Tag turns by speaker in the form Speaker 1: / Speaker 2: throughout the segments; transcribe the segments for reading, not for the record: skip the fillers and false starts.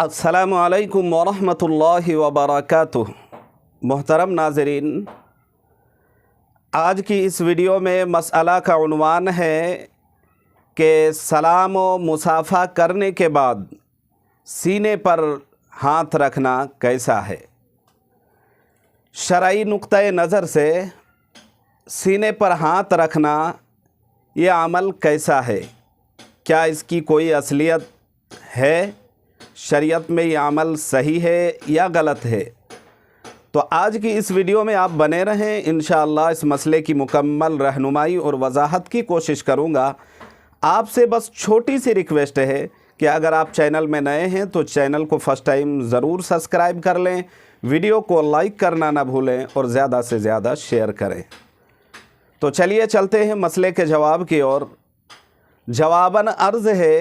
Speaker 1: अस्सलामु अलैकुम वरहमतुल्लाहि वबरकातुह। मोहतरम नाज़रीन, आज की इस वीडियो में मसअला का उन्वान है कि सलाम व मुसाफ़ा करने के बाद सीने पर हाथ रखना कैसा है। शरई नुक्ते नज़र से सीने पर हाथ रखना ये अमल कैसा है, क्या इसकी कोई असलियत है, शरीयत में ये अमल सही है या गलत है। तो आज की इस वीडियो में आप बने रहें, इंशाअल्लाह इस मसले की मुकम्मल रहनुमाई और वजाहत की कोशिश करूँगा। आपसे बस छोटी सी रिक्वेस्ट है कि अगर आप चैनल में नए हैं तो चैनल को फ़र्स्ट टाइम ज़रूर सब्सक्राइब कर लें, वीडियो को लाइक करना ना भूलें और ज़्यादा से ज़्यादा शेयर करें। तो चलिए चलते हैं मसले के जवाब की ओर। जवाबन अर्ज़ है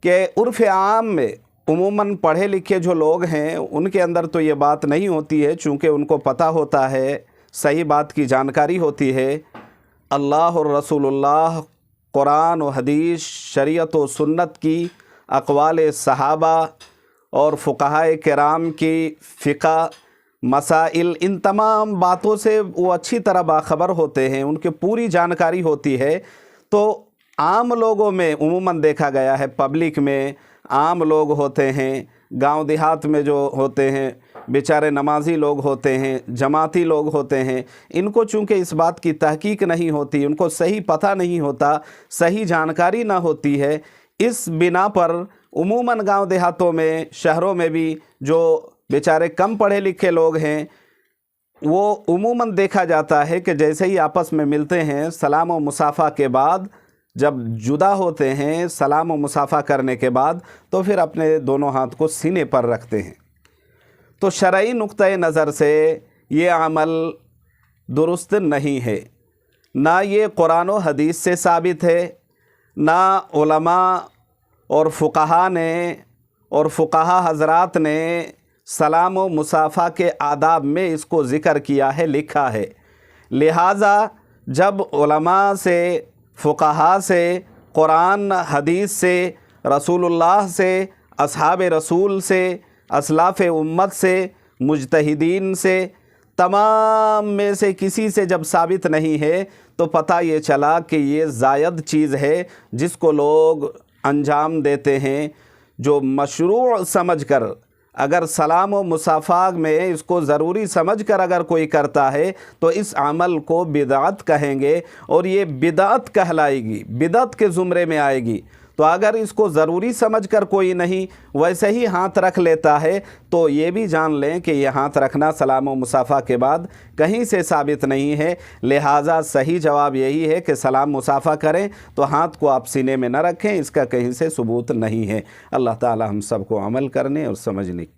Speaker 1: कि उर्फ़ आम में उमूमन पढ़े लिखे जो लोग हैं उनके अंदर तो ये बात नहीं होती है, चूँकि उनको पता होता है, सही बात की जानकारी होती है। अल्लाह और रसूलुल्लाह, कुरान और हदीस, शरीयत और सुन्नत की, अक़वाल सहाबा और फ़ुक़हाए किराम की फ़िक़ह मसाइल, इन तमाम बातों से वो अच्छी तरह बाखबर होते हैं, उनकी पूरी जानकारी होती है। तो आम लोगों में उमूमन देखा गया है, पब्लिक में आम लोग होते हैं, गांव देहात में जो होते हैं बेचारे नमाजी लोग होते हैं, जमाती लोग होते हैं, इनको चूँकि इस बात की तहकीक नहीं होती, उनको सही पता नहीं होता, सही जानकारी ना होती है, इस बिना पर उमूमन गांव देहातों में, शहरों में भी जो बेचारे कम पढ़े लिखे लोग हैं वो उमूमन देखा जाता है कि जैसे ही आपस में मिलते हैं, सलाम व मुसाफ़ा के बाद जब जुदा होते हैं, सलाम व मुसाफ़ा करने के बाद तो फिर अपने दोनों हाथ को सीने पर रखते हैं। तो शरई नुक्ते नज़र से ये अमल दुरुस्त नहीं है, ना ये कुरान व हदीस से साबित है, ना उलमा और फ़ुक़हा ने और फ़ुक़हा हज़रात ने सलाम व मुसाफ़ा के आदाब में इसको ज़िक्र किया है, लिखा है। लिहाजा जब उलमा से, फ़ुक़हा से, कुरान हदीस से, रसूलुल्लाह से, असहाब रसूल से, असलाफ़ उम्मत से, मुजतहिदीन से, तमाम में से किसी से जब साबित नहीं है तो पता ये चला कि ये ज़ायद चीज़ है जिसको लोग अंजाम देते हैं, जो मशरूअ समझकर, अगर सलाम व मुसाफ़ा में इसको ज़रूरी समझकर अगर कोई करता है तो इस अमल को बिदअत कहेंगे और ये बिदअत कहलाएगी, बिदअत के ज़ुमरे में आएगी। तो अगर इसको ज़रूरी समझकर कोई नहीं वैसे ही हाथ रख लेता है तो ये भी जान लें कि ये हाथ रखना सलाम व मुसाफ़ा के बाद कहीं से साबित नहीं है। लिहाजा सही जवाब यही है कि सलाम मुसाफ़ा करें तो हाथ को आप सीने में न रखें, इसका कहीं से सबूत नहीं है। अल्लाह ताला हम सबको अमल करने और समझने